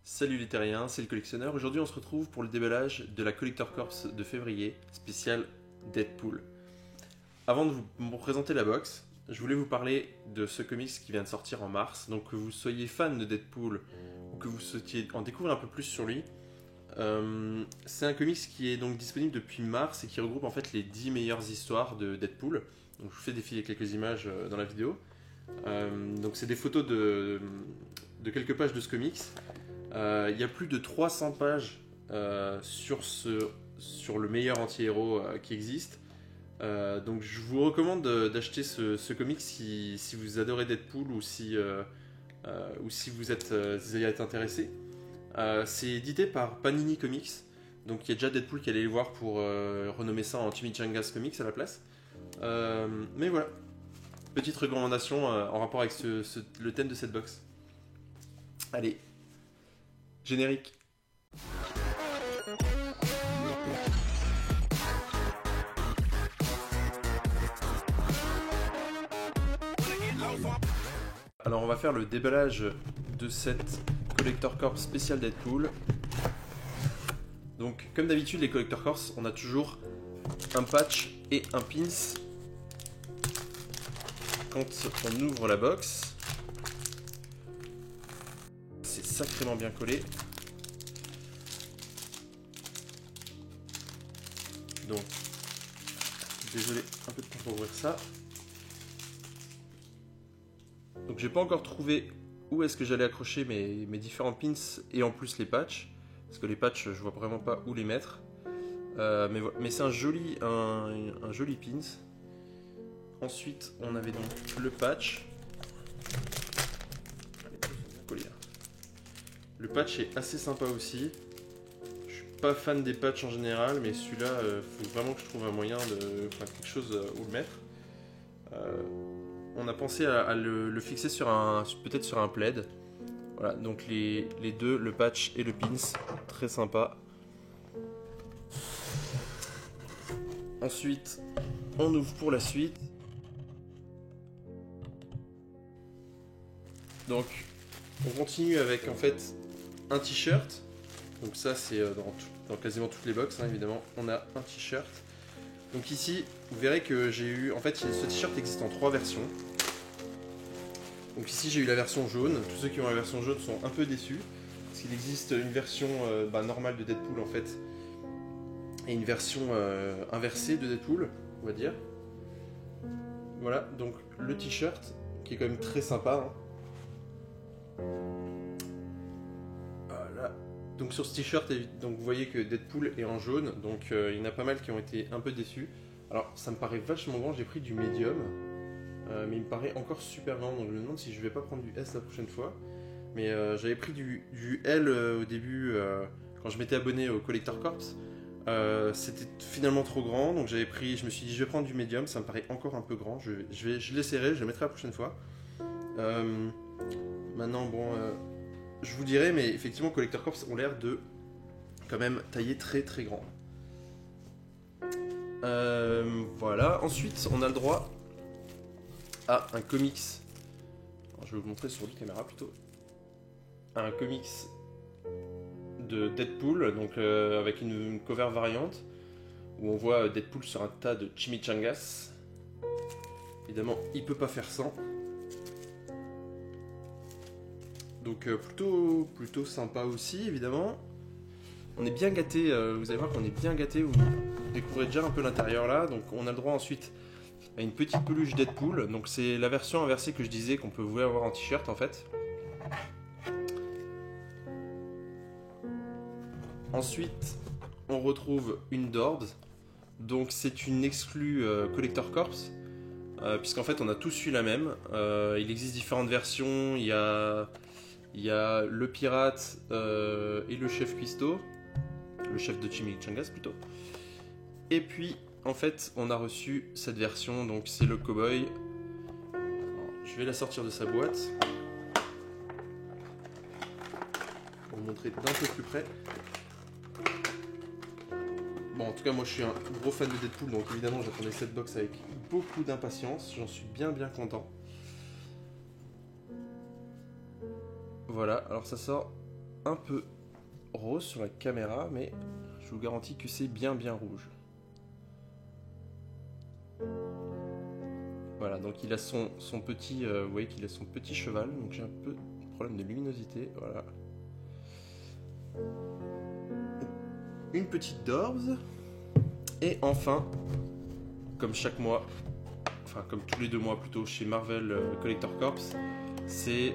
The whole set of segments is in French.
Salut les terriens, c'est le collectionneur. Aujourd'hui on se retrouve pour le déballage de la Collector Corps de février, spécial Deadpool. Avant de vous présenter la box, je voulais vous parler de ce comics qui vient de sortir en mars. Donc que vous soyez fan de Deadpool ou que vous souhaitiez en découvrir un peu plus sur lui, c'est un comics qui est donc disponible depuis mars et qui regroupe en fait les 10 meilleures histoires de Deadpool. Donc je vous fais défiler quelques images dans la vidéo. Donc c'est des photos de quelques pages de ce comics. Il y a plus de 300 pages sur le meilleur anti-héros qui existe. Donc je vous recommande d'acheter ce comics si vous adorez Deadpool ou si vous allez être intéressé. C'est édité par Panini Comics. Donc il y a déjà Deadpool qui allait le voir pour renommer ça en Chimichangas Comics à la place. Mais voilà, petite recommandation en rapport avec le thème de cette box. Allez, générique. Alors on va faire le déballage de cette Collector Corps spécial Deadpool. Donc comme d'habitude les Collector Corps, on a toujours un patch et un pins quand on ouvre la box. C'est sacrément bien collé. Donc, désolé, un peu de temps pour ouvrir ça. Donc j'ai pas encore trouvé où est-ce que j'allais accrocher mes différents pins et en plus les patchs. Parce que les patchs, je vois vraiment pas où les mettre. Mais c'est un joli pins. Ensuite, on avait donc le patch. Le patch est assez sympa aussi. Je suis pas fan des patchs en général, mais celui-là, faut vraiment que je trouve un moyen de faire quelque chose où le mettre. On a pensé à le fixer peut-être sur un plaid. Voilà, donc les deux, le patch et le pins, très sympa. Ensuite, on ouvre pour la suite. Donc, on continue avec en fait un t-shirt. Donc ça, c'est dans quasiment toutes les box, hein, évidemment. On a un t-shirt. Donc ici, vous verrez que j'ai eu... En fait, ce t-shirt existe en 3 versions. Donc ici, j'ai eu la version jaune. Tous ceux qui ont la version jaune sont un peu déçus. Parce qu'il existe une version normale de Deadpool, en fait. Et une version inversée de Deadpool, on va dire. Voilà, donc le t-shirt, qui est quand même très sympa. Hein. Voilà. Donc sur ce t-shirt, vous voyez que Deadpool est en jaune. Donc il y en a pas mal qui ont été un peu déçus. Alors ça me paraît vachement grand, j'ai pris du médium. Mais il me paraît encore super grand, donc je me demande si je vais pas prendre du S la prochaine fois. Mais j'avais pris du L au début, quand je m'étais abonné au Collector Corps. C'était finalement trop grand, donc je me suis dit je vais prendre du médium, ça me paraît encore un peu grand. Je l'essaierai, je le mettrai la prochaine fois. Maintenant, bon, je vous dirai, mais effectivement, Collector Corps ont l'air de quand même tailler très très grand. Voilà, ensuite on a le droit à un comics. Alors, je vais vous montrer sur l'autre caméra plutôt. Un comics de Deadpool, donc avec une cover variante où on voit Deadpool sur un tas de chimichangas. Évidemment, il peut pas faire sans. Donc plutôt sympa aussi, évidemment. On est bien gâté, vous allez voir qu'on est bien gâté. Vous découvrez déjà un peu l'intérieur là. Donc on a le droit ensuite à une petite peluche Deadpool. Donc c'est la version inversée que je disais qu'on pouvait avoir en t-shirt en fait. Ensuite, on retrouve une Dord. Donc c'est une exclue Collector Corps. Puisqu'en fait on a tous eu la même. Il existe différentes versions. Il y a le pirate et le chef cuistot. Le chef de Chimichangas plutôt. Et puis en fait on a reçu cette version. Donc c'est le cowboy. Je vais la sortir de sa boîte. Pour vous montrer d'un peu plus près. Bon, en tout cas, moi je suis un gros fan de Deadpool, donc évidemment j'attendais cette box avec beaucoup d'impatience, j'en suis bien content. Voilà, alors ça sort un peu rose sur la caméra, mais je vous garantis que c'est bien rouge. Voilà, donc il a son petit, vous voyez qu'il a son petit cheval, donc j'ai un peu de problème de luminosité, voilà. Une petite Dorbs, et enfin, comme chaque mois, enfin comme tous les 2 mois plutôt chez Marvel Collector Corps, c'est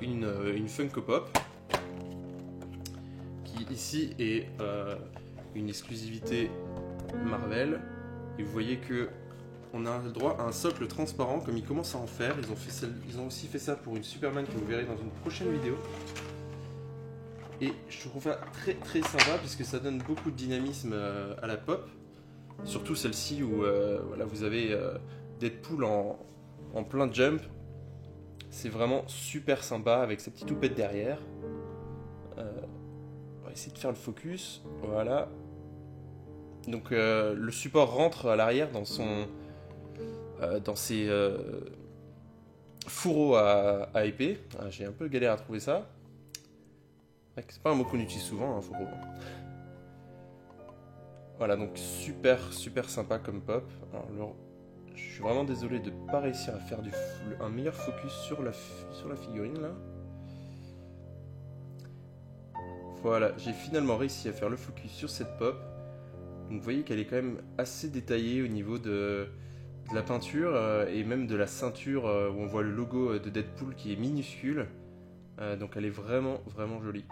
une Funko Pop, qui ici est une exclusivité Marvel, et vous voyez que on a le droit à un socle transparent comme ils commencent à en faire. Ils ont aussi fait ça pour une Superman que vous verrez dans une prochaine vidéo. Et je trouve ça très sympa puisque ça donne beaucoup de dynamisme à la pop. Surtout celle-ci où voilà, vous avez Deadpool en plein jump. C'est vraiment super sympa avec sa petite toupette derrière. On va essayer de faire le focus. Voilà. Donc le support rentre à l'arrière dans ses fourreaux à épée. Ah, j'ai un peu galère à trouver ça. C'est pas un mot qu'on utilise souvent, un fourreau. Voilà, donc super sympa comme pop. Alors, je suis vraiment désolé de ne pas réussir à faire un meilleur focus sur la figurine là. Voilà, j'ai finalement réussi à faire le focus sur cette pop. Donc vous voyez qu'elle est quand même assez détaillée au niveau de la peinture et même de la ceinture où on voit le logo de Deadpool qui est minuscule. Donc elle est vraiment jolie.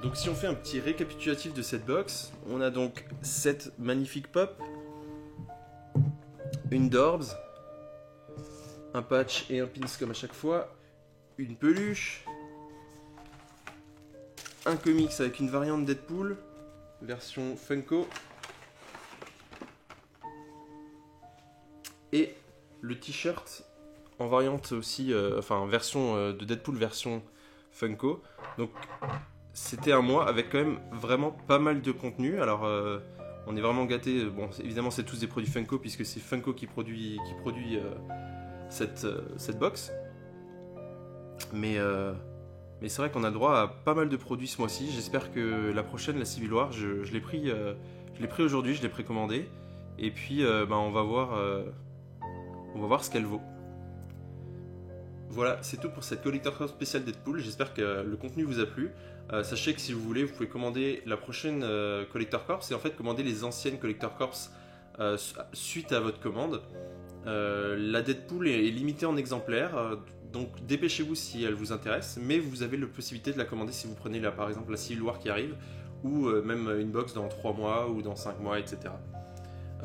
Donc si on fait un petit récapitulatif de cette box, on a donc cette magnifique pop, une Dorbs, un patch et un pins comme à chaque fois, une peluche, un comics avec une variante Deadpool, version Funko, et le t-shirt en variante aussi, enfin version de Deadpool version Funko. Donc c'était un mois avec quand même vraiment pas mal de contenu. Alors on est vraiment gâté. Bon, évidemment c'est tous des produits Funko puisque c'est Funko qui produit cette box. Mais c'est vrai qu'on a le droit à pas mal de produits ce mois-ci. J'espère que la prochaine, la Civil War, je l'ai pris aujourd'hui, je l'ai précommandé. Et puis on va voir ce qu'elle vaut. Voilà, c'est tout pour cette Collector Corps spéciale Deadpool. J'espère que le contenu vous a plu. Sachez que si vous voulez, vous pouvez commander la prochaine Collector Corps et en fait commander les anciennes Collector Corps suite à votre commande. La Deadpool est limitée en exemplaires, donc dépêchez-vous si elle vous intéresse, mais vous avez la possibilité de la commander si vous prenez par exemple la Civil War qui arrive, ou même une box dans 3 mois ou dans 5 mois, etc.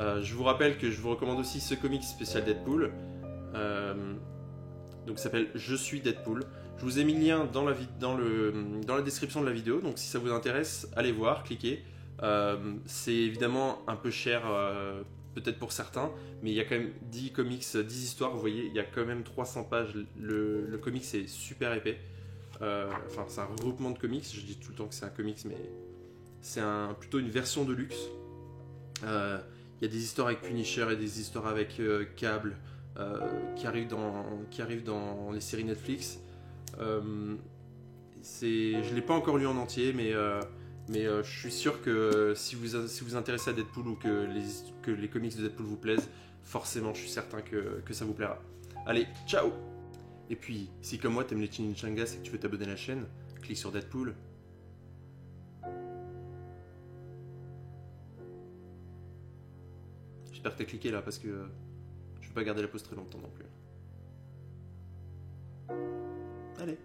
Je vous rappelle que je vous recommande aussi ce comic spécial Deadpool. Donc ça s'appelle Je suis Deadpool. Je vous ai mis le lien dans la description de la vidéo, donc si ça vous intéresse, allez voir, cliquez. C'est évidemment un peu cher, peut-être pour certains, mais il y a quand même 10 comics, 10 histoires, vous voyez, il y a quand même 300 pages. Le comics est super épais. Enfin, c'est un regroupement de comics, je dis tout le temps que c'est un comics, mais c'est plutôt une version de luxe. Il y a des histoires avec Punisher et des histoires avec Cable. Qui arrive dans les séries Netflix. Je ne l'ai pas encore lu en entier, mais je suis sûr que si vous intéressez à Deadpool ou que les comics de Deadpool vous plaisent, forcément je suis certain que ça vous plaira. Allez, ciao! Et puis, si comme moi t'aimes les chimichangas et que tu veux t'abonner à la chaîne, clique sur Deadpool. J'espère que t'as cliqué là parce que je vais pas garder la pause très longtemps non plus. Allez.